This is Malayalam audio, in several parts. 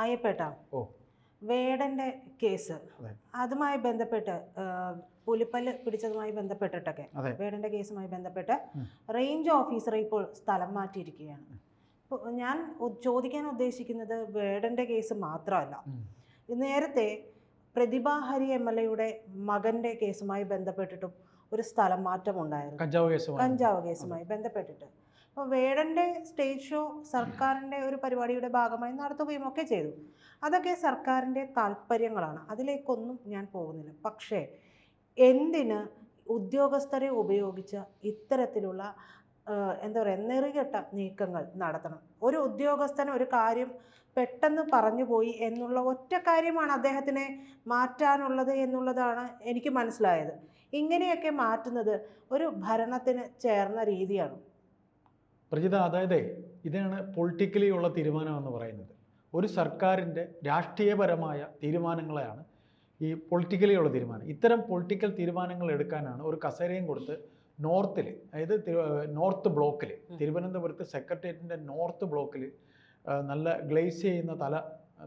അയ്യപ്പേട്ട, വേടന്റെ കേസ് അതുമായി ബന്ധപ്പെട്ട് പുലിപ്പല്ല് പിടിച്ചതുമായി ബന്ധപ്പെട്ടിട്ടൊക്കെ വേടന്റെ കേസുമായി ബന്ധപ്പെട്ട് റേഞ്ച് ഓഫീസറെ ഇപ്പോൾ സ്ഥലം മാറ്റിയിരിക്കുകയാണ്. ഞാൻ ചോദിക്കാൻ ഉദ്ദേശിക്കുന്നത് വേടന്റെ കേസ് മാത്രമല്ല, നേരത്തെ പ്രതിഭ ഹരി MLA മകന്റെ കേസുമായി ബന്ധപ്പെട്ടിട്ടും ഒരു സ്ഥലം മാറ്റം ഉണ്ടായിരുന്നു, കഞ്ചാവ് കേസുമായി ബന്ധപ്പെട്ടിട്ട്. അപ്പോൾ വേടന്റെ സ്റ്റേജ് ഷോ സർക്കാരിൻ്റെ ഒരു പരിപാടിയുടെ ഭാഗമായി നടത്തുകയും ഒക്കെ ചെയ്തു. അതൊക്കെ സർക്കാരിൻ്റെ താല്പര്യങ്ങളാണ്, അതിലേക്കൊന്നും ഞാൻ പോകുന്നില്ല. പക്ഷേ എന്തിന് ഉദ്യോഗസ്ഥരെ ഉപയോഗിച്ച് ഇത്തരത്തിലുള്ള എന്താ പറയുക, നെറികെട്ട നീക്കങ്ങൾ നടത്തണം? ഒരു ഉദ്യോഗസ്ഥന് ഒരു കാര്യം പെട്ടെന്ന് പറഞ്ഞു പോയി എന്നുള്ള ഒറ്റ കാര്യമാണ് അദ്ദേഹത്തിനെ മാറ്റാനുള്ളത് എന്നുള്ളതാണ് എനിക്ക് മനസ്സിലായത്. ഇങ്ങനെയൊക്കെ മാറ്റുന്നത് ഒരു ഭരണത്തിന് ചേർന്ന രീതിയാണ്. പ്രജിത, അതായത് ഇതാണ് പൊളിറ്റിക്കലി ഉള്ള തീരുമാനം എന്ന് പറയുന്നത്. ഒരു സർക്കാരിൻ്റെ രാഷ്ട്രീയപരമായ തീരുമാനങ്ങളെയാണ് ഈ പൊളിറ്റിക്കലി ഉള്ള തീരുമാനം. ഇത്തരം പൊളിറ്റിക്കൽ തീരുമാനങ്ങൾ എടുക്കാനാണ് ഒരു കസേരയും കൊടുത്ത് നോർത്തിൽ, അതായത് നോർത്ത് ബ്ലോക്കിൽ, തിരുവനന്തപുരത്ത് സെക്രട്ടേറിയറ്റിൻ്റെ നോർത്ത് ബ്ലോക്കിൽ നല്ല ഗ്ലേസ് ചെയ്യുന്ന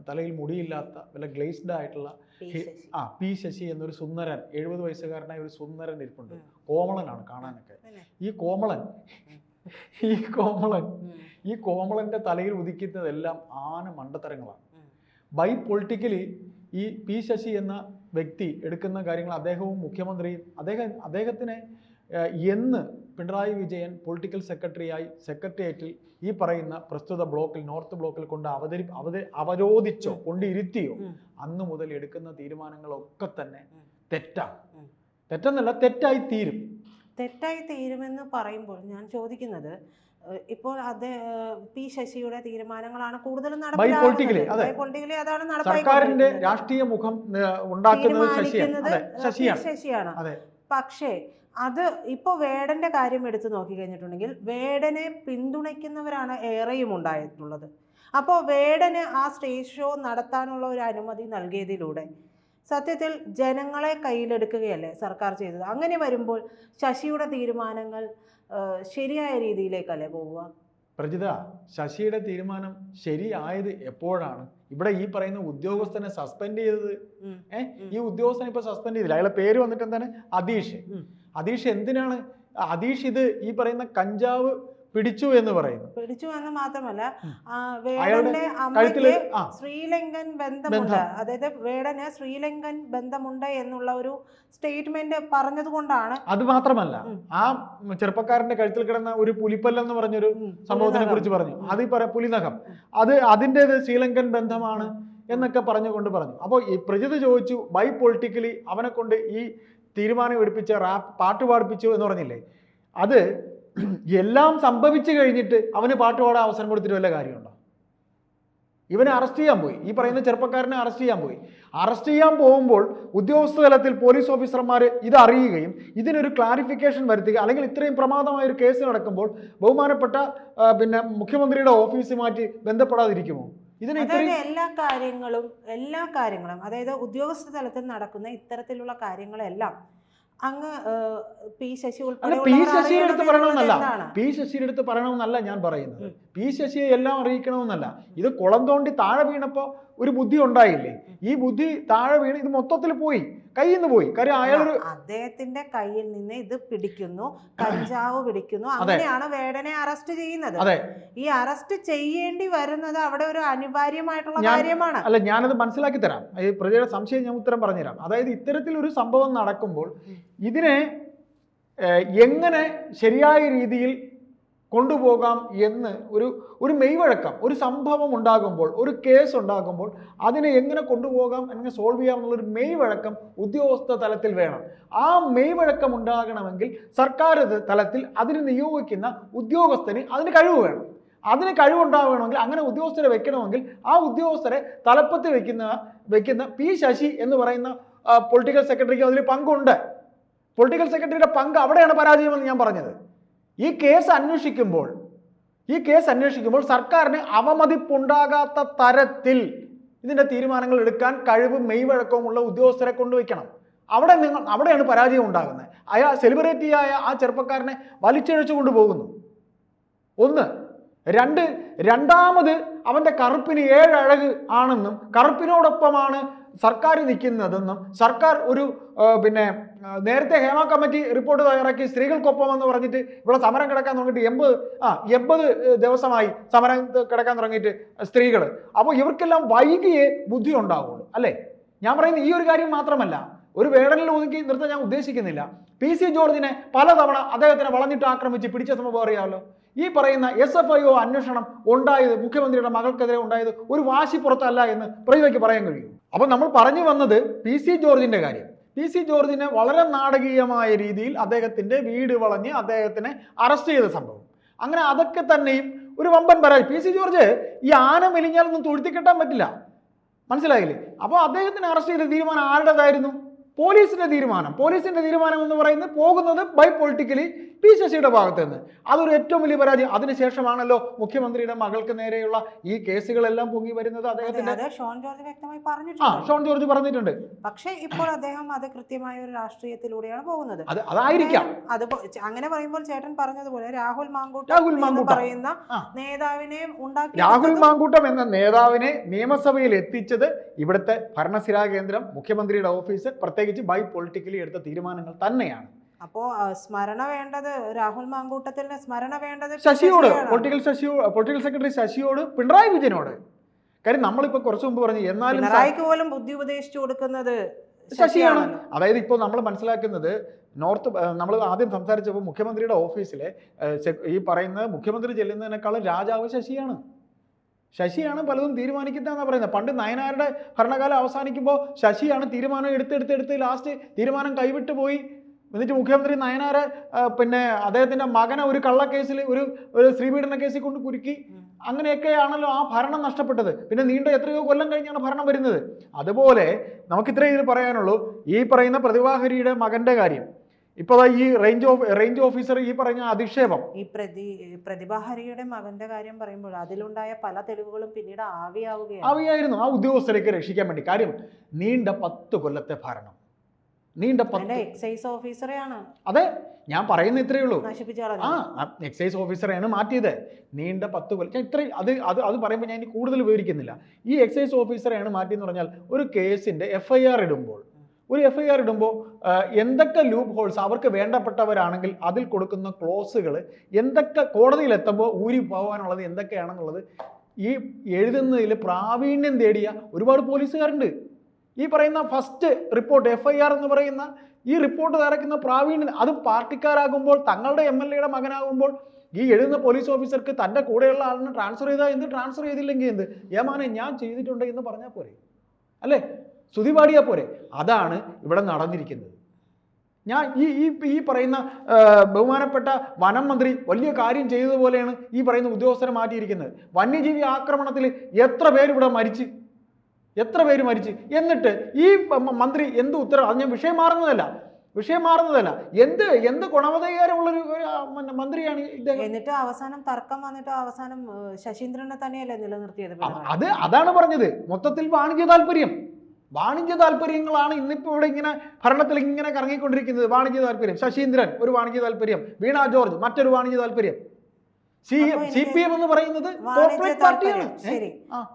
തലയിൽ മുടിയില്ലാത്ത വല്ല ഗ്ലേസ്ഡ് ആയിട്ടുള്ള പി ശശി എന്നൊരു സുന്ദരൻ, 70 വയസ്സുകാരനായ ഒരു സുന്ദരൻ ഇരിപ്പുണ്ട്. കോമളനാണ് കാണാനൊക്കെ. ഈ കോമളന്റെ തലയിൽ ഉദിക്കുന്നതെല്ലാം ആന മണ്ടത്തരങ്ങളാണ്. ബൈ പൊളിറ്റിക്കലി ഈ പി ശശി എന്ന വ്യക്തി എടുക്കുന്ന കാര്യങ്ങൾ, അദ്ദേഹവും മുഖ്യമന്ത്രിയും, അദ്ദേഹത്തിനെ എന്ന് പിണറായി വിജയൻ പൊളിറ്റിക്കൽ സെക്രട്ടറിയായി സെക്രട്ടേറിയറ്റിൽ ഈ പറയുന്ന പ്രസ്തുത ബ്ലോക്കിൽ, നോർത്ത് ബ്ലോക്കിൽ കൊണ്ട് അവരോധിച്ചോ കൊണ്ടിരുത്തിയോ അന്നു മുതൽ എടുക്കുന്ന തീരുമാനങ്ങളൊക്കെ തന്നെ തെറ്റെന്നല്ല, തെറ്റായി തീരുമെന്ന് പറയുമ്പോൾ ഞാൻ ചോദിക്കുന്നത്, ഇപ്പോൾ പി ശശിയുടെ തീരുമാനങ്ങളാണ് കൂടുതലും സർക്കാരിന്റെ രാഷ്ട്രീയ മുഖം ഉണ്ടാക്കുന്നത് ശശിയാണ്. പക്ഷേ അത് ഇപ്പോൾ വേടന്റെ കാര്യം എടുത്തു നോക്കിക്കഴിഞ്ഞിട്ടുണ്ടെങ്കിൽ വേടനെ പിന്തുണയ്ക്കുന്നവരാണ് ഏറെയും ഉണ്ടായിട്ടുള്ളത്. അപ്പോൾ വേടന് ആ സ്റ്റേജ് ഷോ നടത്താനുള്ള ഒരു അനുമതി നൽകിയതിലൂടെ സത്യത്തിൽ ജനങ്ങളെ കയ്യിലെടുക്കുകയല്ലേ സർക്കാർ ചെയ്തത്. അങ്ങനെ വരുമ്പോൾ ശശിയുടെ തീരുമാനങ്ങൾ ശരിയായ രീതിയിലേക്കല്ലേ പോവുക? പ്രജിത, ശശിയുടെ തീരുമാനം ശരിയായത് എപ്പോഴാണ്? ഇവിടെ ഈ പറയുന്ന ഉദ്യോഗസ്ഥനെ സസ്പെൻഡ് ചെയ്തത്, ഈ ഉദ്യോഗസ്ഥനെ ഇപ്പൊ സസ്പെൻഡ് ചെയ്തില്ല. അയാളുടെ പേര് വന്നിട്ട് എന്താണ്? അതീഷ് എന്തിനാണ്? അതീഷ് ഇത് ഈ പറയുന്ന കഞ്ചാവ് പിടിച്ചു എന്ന് പറയുന്നു. പിടിച്ചു എന്ന് മാത്രമല്ല, വേടന്റെ അമ്മയ്ക്ക് ശ്രീലങ്കൻ ബന്ധമുണ്ട്, അതായത് വേടന് ശ്രീലങ്കൻ ബന്ധമുണ്ട് എന്നുള്ള ഒരു സ്റ്റേറ്റ്മെന്റ് പറഞ്ഞത് കൊണ്ടാണ്. അത് മാത്രമല്ല, ആ ചെറുപ്പക്കാരന്റെ കഴുത്തിൽ കിടന്ന ഒരു പുലിപ്പല്ലെന്ന് പറഞ്ഞൊരു സംഭവത്തിനെ കുറിച്ച് പറഞ്ഞു. അത് ഈ പുലിനഖം, അതിൻ്റെത് ശ്രീലങ്കൻ ബന്ധമാണ് എന്നൊക്കെ പറഞ്ഞു. അപ്പോൾ ഈ പ്രജിത ചോദിച്ചു, ബൈ പൊളിറ്റിക്കലി അവനെ കൊണ്ട് ഈ തീരുമാനം എടുപ്പിച്ച പാട്ട് പാടിപ്പിച്ചു എന്ന് പറഞ്ഞില്ലേ? അത് എല്ലാം സംഭവിച്ചു കഴിഞ്ഞിട്ട് അവന് പാട്ട് പാടാൻ അവസരം കൊടുത്തിട്ട് വല്ല കാര്യമുണ്ടോ? ഇവനെ അറസ്റ്റ് ചെയ്യാൻ പോയി, ഈ പറയുന്ന ചെറുപ്പക്കാരനെ അറസ്റ്റ് ചെയ്യാൻ പോകുമ്പോൾ ഉദ്യോഗസ്ഥ തലത്തിൽ പോലീസ് ഓഫീസർമാർ ഇത് അറിയുകയും ഇതിനൊരു ക്ലാരിഫിക്കേഷൻ വരുത്തുക, അല്ലെങ്കിൽ ഇത്രയും പ്രമാദമായ ഒരു കേസ് നടക്കുമ്പോൾ ബഹുമാനപ്പെട്ട മുഖ്യമന്ത്രിയുടെ ഓഫീസുമായിട്ട് ബന്ധപ്പെടാതിരിക്കുമോ? എല്ലാ കാര്യങ്ങളും അതായത് ഉദ്യോഗസ്ഥ തലത്തിൽ നടക്കുന്ന ഇത്തരത്തിലുള്ള കാര്യങ്ങളെല്ലാം അങ്ങ് പി ശശിയുടെ അടുത്ത് പറയണമെന്നല്ല ഞാൻ പറയുന്നത്. പി ശശിയെ എല്ലാം അറിയിക്കണമെന്നല്ല. ഇത് കുളം തോണ്ടി താഴെ വീണപ്പോ ഒരു ബുദ്ധി ഉണ്ടായില്ലേ? ഈ ബുദ്ധി താഴെ വീണ് ഇത് മൊത്തത്തിൽ പോയി, കയ്യിൽ നിന്ന് പോയി. കാര്യം അദ്ദേഹത്തിന്റെ കയ്യിൽ നിന്ന് ഇത് പിടിക്കുന്നു, കഞ്ചാവ് പിടിക്കുന്നു, അങ്ങനെയാണ് വേടനെ അറസ്റ്റ് ചെയ്യുന്നത്. ഈ അറസ്റ്റ് ചെയ്യേണ്ടി വരുന്നത് അവിടെ ഒരു അനിവാര്യമായിട്ടുള്ള കാര്യമാണ്. അല്ല, ഞാനത് മനസ്സിലാക്കി തരാം. ഈ പ്രജയുടെ സംശയം ഞാൻ ഉത്തരം പറഞ്ഞുതരാം. അതായത് ഇത്തരത്തിലൊരു സംഭവം നടക്കുമ്പോൾ ഇതിനെ എങ്ങനെ ശരിയായ രീതിയിൽ കൊണ്ടുപോകാം എന്ന് ഒരു മെയ്വഴക്കം, ഒരു സംഭവം ഉണ്ടാകുമ്പോൾ, ഒരു കേസ് ഉണ്ടാകുമ്പോൾ അതിനെ എങ്ങനെ കൊണ്ടുപോകാം, എങ്ങനെ സോൾവ് ചെയ്യാം എന്നുള്ളൊരു മെയ്വഴക്കം ഉദ്യോഗസ്ഥ തലത്തിൽ വേണം. ആ മെയ്വഴക്കം ഉണ്ടാകണമെങ്കിൽ സർക്കാർ തലത്തിൽ അതിന് നിയോഗിക്കുന്ന ഉദ്യോഗസ്ഥന് അതിന് കഴിവ് വേണം. അതിന് കഴിവുണ്ടാവണമെങ്കിൽ, അങ്ങനെ ഉദ്യോഗസ്ഥരെ വെക്കണമെങ്കിൽ ആ ഉദ്യോഗസ്ഥരെ തലപ്പത്ത് വെക്കുന്ന പി ശശി എന്ന് പറയുന്ന പൊളിറ്റിക്കൽ സെക്രട്ടറിക്ക് അതിൽ പങ്കുണ്ട്. പൊളിറ്റിക്കൽ സെക്രട്ടറിയുടെ പങ്ക് അവിടെയാണ് പരാജയമെന്ന് ഞാൻ പറഞ്ഞത്. ഈ കേസ് അന്വേഷിക്കുമ്പോൾ സർക്കാരിന് അവമതിപ്പുണ്ടാകാത്ത തരത്തിൽ ഇതിൻ്റെ തീരുമാനങ്ങൾ എടുക്കാൻ കഴിവും മെയ്വഴക്കവുമുള്ള ഉദ്യോഗസ്ഥരെ കൊണ്ടുവയ്ക്കണം. അവിടെയാണ് പരാജയം ഉണ്ടാകുന്നത്. സെലിബ്രിറ്റിയായ ആ ചെറുപ്പക്കാരനെ വലിച്ചിഴച്ചു കൊണ്ടുപോകുന്നു. ഒന്ന്. രണ്ടാമത് അവൻ്റെ കറുപ്പിന് 7 അഴക് ആണെന്നും കറുപ്പിനോടൊപ്പമാണ് സർക്കാർ നിൽക്കുന്നതെന്നും സർക്കാർ ഒരു നേരത്തെ ഹേമ കമ്മിറ്റി റിപ്പോർട്ട് തയ്യാറാക്കി സ്ത്രീകൾക്കൊപ്പം എന്ന് പറഞ്ഞിട്ട് ഇവിടെ സമരം കിടക്കാൻ തുടങ്ങിയിട്ട് 80 ദിവസമായി സമരം കിടക്കാൻ തുടങ്ങിയിട്ട് സ്ത്രീകൾ. അപ്പോൾ ഇവർക്കെല്ലാം വൈകിയേ ബുദ്ധി ഉണ്ടാവുള്ളൂ അല്ലേ? ഞാൻ പറയുന്നത് ഈ ഒരു കാര്യം മാത്രമല്ല, ഒരു വേടനിൽ ഒതുക്കി നിർത്താൻ ഞാൻ ഉദ്ദേശിക്കുന്നില്ല. PC ജോർജിനെ പലതവണ അദ്ദേഹത്തിനെ വളഞ്ഞിട്ട് ആക്രമിച്ച് പിടിച്ച സംഭവം അറിയാമല്ലോ. ഈ പറയുന്ന SFIO അന്വേഷണം ഉണ്ടായത് മുഖ്യമന്ത്രിയുടെ മകൾക്കെതിരെ ഉണ്ടായത് ഒരു വാശി പുറത്തല്ല എന്ന് പ്രതിഭയ്ക്ക് പറയാൻ കഴിയും. അപ്പോൾ നമ്മൾ പറഞ്ഞു വന്നത് PC ജോർജിന്റെ കാര്യം. PC ജോർജിനെ വളരെ നാടകീയമായ രീതിയിൽ അദ്ദേഹത്തിന്റെ വീട് വളഞ്ഞ് അദ്ദേഹത്തിനെ അറസ്റ്റ് ചെയ്ത സംഭവം. അങ്ങനെ അതൊക്കെ തന്നെയും ഒരു വമ്പൻ പരാതി. PC ജോർജ് ഈ ആന മെലിഞ്ഞാലൊന്നും തൊഴുത്തിക്കെട്ടാൻ പറ്റില്ല, മനസ്സിലായില്ലേ? അപ്പോൾ അദ്ദേഹത്തിന് അറസ്റ്റ് ചെയ്ത തീരുമാനം ആരുടേതായിരുന്നു? പോലീസിന്റെ തീരുമാനം. പോലീസിന്റെ തീരുമാനം എന്ന് പറയുന്നത് പോകുന്നത് ബൈ പൊളിറ്റിക്കലി P ശശിയുടെ ഭാഗത്ത് നിന്ന്. അതൊരു ഏറ്റവും വലിയ പരാജയം. അതിനുശേഷമാണല്ലോ മുഖ്യമന്ത്രിയുടെ മകൾക്ക് നേരെയുള്ള ഈ കേസുകളെല്ലാം പൊങ്ങി വരുന്നത്. അദ്ദേഹത്തിന്റെ ഷോൺ ജോർജ് വ്യക്തമായി ഷോൺ ജോർജ് പറഞ്ഞിട്ടുണ്ട്. പക്ഷേ ഇപ്പോൾ അദ്ദേഹം അത് കൃത്യമായ ഒരു രാഷ്ട്രീയത്തിലൂടെയാണ് പോകുന്നത്. അതായിരിക്കാം. അത് അങ്ങനെ പറയുമ്പോൾ ചേട്ടൻ പറഞ്ഞതുപോലെ രാഹുൽ മാങ്കൂട്ടം പറയുന്ന നേതാവിനെ ഉണ്ടാക്കി, രാഹുൽ മാങ്കൂട്ടം എന്ന നേതാവിനെ നിയമസഭയിൽ എത്തിച്ചത് ഇവിടുത്തെ ഭരണസിരാ കേന്ദ്രം, മുഖ്യമന്ത്രിയുടെ ഓഫീസ്, പ്രത്യേകിച്ച് ബൈ പൊളിറ്റിക്കലി എടുത്ത തീരുമാനങ്ങൾ തന്നെയാണ്. അപ്പോ സ്മരണ വേണ്ടത് രാഹുൽ മാങ്കൂട്ടത്തിന്, സ്മരണ വേണ്ടത് ശശിയോട്, പൊളിറ്റിക്കൽ സെക്രട്ടറി ശശിയോട്, പിണറായി വിജയനോട്. കാര്യം നമ്മളിപ്പോ കുറച്ചു മുമ്പ് പറഞ്ഞു, എന്നാലും പിണറായിക്ക് പോലും ബുദ്ധി ഉപദേശിച്ചു കൊടുക്കുന്നത് ശശിയാണ്. അതായത് ഇപ്പോൾ നമ്മൾ മനസ്സിലാക്കുന്നത് നമ്മൾ ആദ്യം സംസാരിച്ചപ്പോൾ മുഖ്യമന്ത്രിയുടെ ഓഫീസിലെ ഈ പറയുന്ന മുഖ്യമന്ത്രി ചെല്ലുന്നതിനേക്കാളും രാജാവ് ശശിയാണ് പലതും തീരുമാനിക്കുന്നതെന്നാണ് പറയുന്നത്. പണ്ട് നയനാരുടെ ഭരണകാലം അവസാനിക്കുമ്പോൾ ശശിയാണ് തീരുമാനം എടുത്ത് ലാസ്റ്റ് തീരുമാനം കൈവിട്ടു പോയി. എന്നിട്ട് മുഖ്യമന്ത്രി നയനാരെ അദ്ദേഹത്തിന്റെ മകനെ ഒരു കള്ളക്കേസിൽ ഒരു സ്ത്രീപീഡന കേസിൽ കൊണ്ട് കുരുക്കി. അങ്ങനെയൊക്കെയാണല്ലോ ആ ഭരണം നഷ്ടപ്പെട്ടത്. പിന്നെ നീണ്ട എത്രയോ കൊല്ലം കഴിഞ്ഞാണ് ഭരണം വരുന്നത്. അതുപോലെ നമുക്കിത്രേ ഇത് പറയാനുള്ളൂ. ഈ പറയുന്ന പ്രതിഭാഹരിയുടെ മകന്റെ കാര്യം, ഇപ്പോൾ ഈ റേഞ്ച് ഓഫീസർ ഈ പറഞ്ഞ അധിക്ഷേപം, ഈ പ്രതിഭാഹരിയുടെ മകന്റെ കാര്യം പറയുമ്പോൾ അതിലുണ്ടായ പല തെളിവുകളും പിന്നീട് ആവിയായിരുന്നു ആ ഉദ്യോഗസ്ഥരേക്ക് രക്ഷിക്കാൻ വേണ്ടി. കാര്യം നീണ്ട 10 കൊല്ലത്തെ ഭരണം, എക്സൈസ് ഓഫീസറെയാണ്. അതെ, ഞാൻ പറയുന്ന ഇത്രയേ ഉള്ളൂ. എക്സൈസ് ഓഫീസറെയാണ് മാറ്റിയത്. നീണ്ട 10 കൊല്ലം അത് പറയുമ്പോൾ ഞാൻ ഇനി കൂടുതൽ വിവരിക്കുന്നില്ല. ഈ എക്സൈസ് ഓഫീസറെയാണ് മാറ്റിയെന്ന് പറഞ്ഞാൽ ഒരു കേസിന്റെ FIR ഇടുമ്പോൾ എന്തൊക്കെ ലൂപ്പ് ഹോൾസ് അവർക്ക് വേണ്ടപ്പെട്ടവരാണെങ്കിൽ അതിൽ കൊടുക്കുന്ന ക്ലോസുകൾ എന്തൊക്കെ കോടതിയിലെത്തുമ്പോൾ ഊരി പോകാനുള്ളത് എന്തൊക്കെയാണെന്നുള്ളത് ഈ എഴുതുന്നതിൽ പ്രാവീണ്യം തേടിയ ഒരുപാട് പോലീസുകാരുണ്ട്. ഈ പറയുന്ന ഫസ്റ്റ് റിപ്പോർട്ട് FIR എന്ന് പറയുന്ന ഈ റിപ്പോർട്ട് തയ്യാറാക്കുന്ന പ്രാവീണ്യം, അത് പാർട്ടിക്കാരാകുമ്പോൾ, തങ്ങളുടെ MLA മകനാകുമ്പോൾ ഈ എഴുതുന്ന പോലീസ് ഓഫീസർക്ക് തൻ്റെ കൂടെയുള്ള ആളിനെ ട്രാൻസ്ഫർ ചെയ്താൽ എന്ത്, ട്രാൻസ്ഫർ ചെയ്തില്ലെങ്കിൽ എന്ത്, ഏമാനെ ഞാൻ ചെയ്തിട്ടുണ്ട് എന്ന് പറഞ്ഞാൽ പോരെ, അല്ലേ? സ്തുതി പാടിയാൽ പോരെ. അതാണ് ഇവിടെ നടന്നിരിക്കുന്നത്. ഞാൻ ഈ പറയുന്ന ബഹുമാനപ്പെട്ട വനം മന്ത്രി വലിയ കാര്യം ചെയ്തതുപോലെയാണ് ഈ പറയുന്ന ഉദ്യോഗസ്ഥരെ മാറ്റിയിരിക്കുന്നത്. വന്യജീവി ആക്രമണത്തിൽ എത്ര പേര് ഇവിടെ മരിച്ച്, എന്നിട്ട് ഈ മന്ത്രി എന്ത് ഉത്തരവ്, അത് ഞാൻ വിഷയം മാറുന്നതല്ല, എന്ത് ഗുണവധികാരമുള്ളൊരു മന്ത്രിയാണ് ഇദ്ദേഹം. എന്നിട്ട് അവസാനം തർക്കം വന്നിട്ട് അവസാനം ശശീന്ദ്രനെ തന്നെയല്ലേ നിലനിർത്തിയത്. അതാണ് പറഞ്ഞത്. മൊത്തത്തിൽ വാണിജ്യ താല്പര്യങ്ങളാണ് ഇന്നിപ്പോൾ ഇവിടെ ഇങ്ങനെ ഭരണത്തിൽ ഇങ്ങനെ കറങ്ങിക്കൊണ്ടിരിക്കുന്നത്. വാണിജ്യ താല്പര്യം, ശശീന്ദ്രൻ ഒരു വാണിജ്യ താല്പര്യം, വീണ ജോർജ് മറ്റൊരു വാണിജ്യ താല്പര്യം, CPM എന്ന് പറയുന്നത് കോർപ്പറേറ്റ് പാർട്ടിയാണ്. ശരി,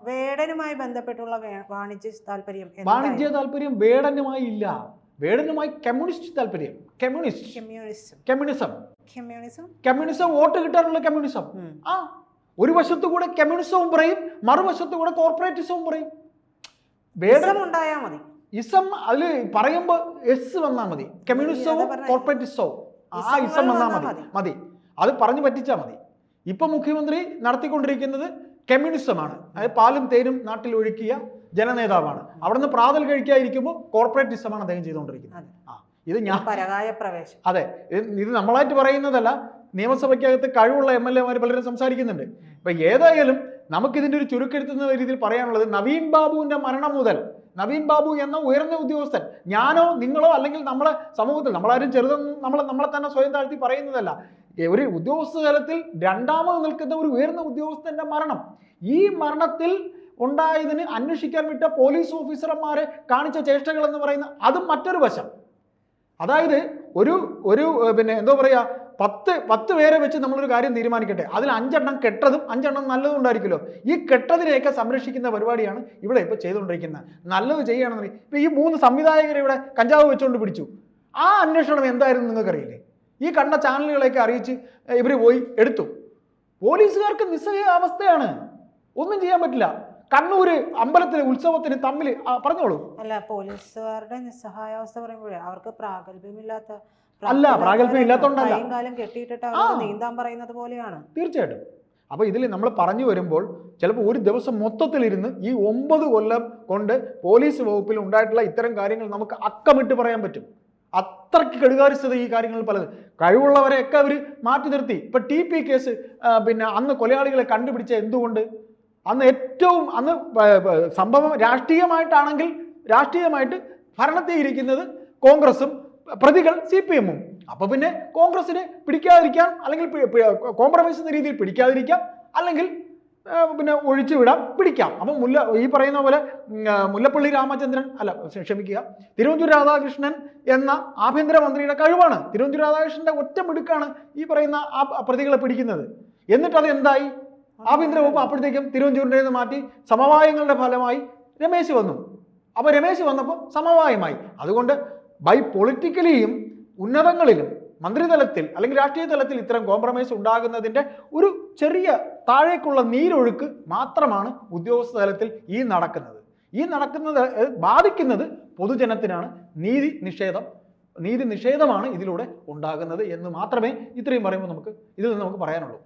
വേടനുമായി ബന്ധപ്പെട്ടുള്ള വാണിജ്യ താല്പര്യം വേടനുമായി ഇല്ല. വേടനുമായി കമ്മ്യൂണിസ്റ്റ് താല്പര്യം, കമ്മ്യൂണിസം വോട്ട് കിട്ടാനുള്ള കമ്മ്യൂണിസം. ഒരു വശത്തു കൂടെ കമ്മ്യൂണിസവും പറയും, മറുവശത്തു കൂടെ കോർപ്പറേറ്റിസവും പറയും. ഉണ്ടായാൽ മതി, ഇസം അതിൽ പറയുമ്പോൾ എസ് വന്നാൽ മതി. കമ്മ്യൂണിസവും കോർപ്പറേറ്റിസവും ആ ഇസം വന്നാൽ മതി. അത് പറഞ്ഞു പറ്റിച്ചാൽ മതി. ഇപ്പൊ മുഖ്യമന്ത്രി നടത്തിക്കൊണ്ടിരിക്കുന്നത് കമ്മ്യൂണിസമാണ്. അതായത് പാലും തേനും നാട്ടിൽ ഒഴുക്കിയ ജനനേതാവാണ്. അവിടെ നിന്ന് പ്രാതൽ കഴിക്കാതിരിക്കുമ്പോൾ കോർപ്പറേറ്റിസമാണ് അദ്ദേഹം ചെയ്തുകൊണ്ടിരിക്കുന്നത്. ഇത് അതെ, ഇത് നമ്മളായിട്ട് പറയുന്നതല്ല. നിയമസഭയ്ക്കകത്ത് കഴിവുള്ള MLA മാർ പലരും സംസാരിക്കുന്നുണ്ട്. അപ്പൊ ഏതായാലും നമുക്കിതിന്റെ ഒരു ചുരുക്കെടുത്തുന്ന രീതിയിൽ പറയാനുള്ളത്, നവീൻ ബാബുവിന്റെ മരണം മുതൽ നവീൻ ബാബു എന്ന ഉയർന്ന ഉദ്യോഗസ്ഥൻ, ഞാനോ നിങ്ങളോ അല്ലെങ്കിൽ നമ്മളെ സമൂഹത്തിൽ, നമ്മളാരും ചെറുതൊന്നും നമ്മളെ തന്നെ സ്വയം താഴ്ത്തി പറയുന്നതല്ല, ഒരു ഉദ്യോഗസ്ഥ തലത്തിൽ രണ്ടാമത് നിൽക്കുന്ന ഒരു ഉയർന്ന ഉദ്യോഗസ്ഥന്റെ മരണം, ഈ മരണത്തിൽ ഉണ്ടായതിന് അന്വേഷിക്കാൻ വിട്ട പോലീസ് ഓഫീസർമാരെ കാണിച്ച ചേഷ്ടകൾ എന്ന് പറയുന്ന അതും മറ്റൊരു വശം. അതായത് ഒരു എന്താ പറയുക, പത്ത് പേരെ വെച്ച് നമ്മളൊരു കാര്യം തീരുമാനിക്കട്ടെ, അതിൽ 5 എണ്ണം കെട്ടതും 5 എണ്ണം നല്ലതും ഉണ്ടായിരിക്കുമല്ലോ. ഈ കെട്ടതിനെയൊക്കെ സംരക്ഷിക്കുന്ന പരിപാടിയാണ് ഇവിടെ ഇപ്പോൾ ചെയ്തുകൊണ്ടിരിക്കുന്നത്. നല്ലത് ചെയ്യുകയാണെന്നുണ്ടെങ്കിൽ ഇപ്പോൾ ഈ 3 സംവിധായകരെ ഇവിടെ കഞ്ചാവ് വെച്ചുകൊണ്ട് പിടിച്ചു. ആ അന്വേഷണം എന്തായിരുന്നു നിങ്ങൾക്കറിയില്ലേ? ഈ കണ്ട ചാനലുകളെയൊക്കെ അറിയിച്ച് ഇവർ പോയി എടുത്തു. പോലീസുകാർക്ക് നിസ്സഹായാവസ്ഥയാണ്, ഒന്നും ചെയ്യാൻ പറ്റില്ല. കണ്ണൂര് അമ്പലത്തിലെ ഉത്സവത്തിന് തമ്മിൽ പറഞ്ഞോളൂ. അല്ല, പോലീസുകാരുടെ നിസ്സഹായാവസ്ഥ പറയുമ്പോഴേ അവർക്ക് പ്രാഗൽഭ്യമില്ലാത്ത പ്രാഗൽഭ്യം ഇല്ലാത്തോണ്ടല്ല, കാലം കെട്ടിയിട്ടിട്ട് നീന്താൻ പറയുന്നത് പോലെയാണ്. തീർച്ചയായിട്ടും. അപ്പോൾ ഇതിൽ നമ്മൾ പറഞ്ഞു വരുമ്പോൾ ചിലപ്പോൾ ഒരു ദിവസം മൊത്തത്തിലിരുന്ന് ഈ 9 കൊല്ലം കൊണ്ട് പോലീസ് വകുപ്പിൽ ഉണ്ടായിട്ടുള്ള ഇത്തരം കാര്യങ്ങൾ നമുക്ക് അക്കമിട്ട് പറയാൻ പറ്റും. അത്രയ്ക്ക് കെടുകാര്യസ്ഥത ഈ കാര്യങ്ങൾ പലത്. കഴിവുള്ളവരെയൊക്കെ അവർ മാറ്റി നിർത്തി. ഇപ്പം TP കേസ്, പിന്നെ അന്ന് കൊലയാളികളെ കണ്ടുപിടിച്ച എന്തുകൊണ്ട്? അന്ന് സംഭവം രാഷ്ട്രീയമായിട്ടാണെങ്കിൽ രാഷ്ട്രീയമായിട്ട് ഭരണത്തിൽ ഇരിക്കുന്നത് കോൺഗ്രസും പ്രതികൾ CPM-ഉം. അപ്പോൾ പിന്നെ കോൺഗ്രസിന് പിടിക്കാതിരിക്കാം, അല്ലെങ്കിൽ കോംപ്രമൈസ് എന്ന രീതിയിൽ പിടിക്കാതിരിക്കാം, അല്ലെങ്കിൽ പിന്നെ ഒഴിച്ചുവിടാം, പിടിക്കാം. അപ്പം ഈ പറയുന്ന പോലെ മുല്ലപ്പള്ളി രാമചന്ദ്രൻ തിരുവഞ്ചൂർ രാധാകൃഷ്ണൻ എന്ന ആഭ്യന്തരമന്ത്രിയുടെ കഴിവാണ്. തിരുവഞ്ചൂർ രാധാകൃഷ്ണന്റെ ഒറ്റ മിടുക്കാണ് ഈ പറയുന്ന ആ പ്രതികളെ പിടിക്കുന്നത്. എന്നിട്ട് അത് എന്തായി? ആഭ്യന്തര വകുപ്പ് അപ്പോഴത്തേക്കും തിരുവഞ്ചൂരിൻ്റെ മാറ്റി സമവായങ്ങളുടെ ഫലമായി രമേശ് വന്നു. അപ്പോൾ രമേശ് വന്നപ്പോൾ സമവായമായി. അതുകൊണ്ട് പൊളിറ്റിക്കലിയും ഉന്നതങ്ങളിലും മന്ത്രിതലത്തിൽ അല്ലെങ്കിൽ രാഷ്ട്രീയ തലത്തിൽ ഇത്തരം കോംപ്രമൈസ് ഉണ്ടാകുന്നതിൻ്റെ ഒരു ചെറിയ താഴേക്കുള്ള നീരൊഴുക്ക് മാത്രമാണ് ഉദ്യോഗസ്ഥ തലത്തിൽ ഈ നടക്കുന്നത് ബാധിക്കുന്നത് പൊതുജനത്തിനാണ്. നീതി നിഷേധമാണ് ഇതിലൂടെ ഉണ്ടാകുന്നത് എന്ന് മാത്രമേ ഇത്രയും പറയുമ്പോൾ നമുക്ക് പറയാനുള്ളൂ.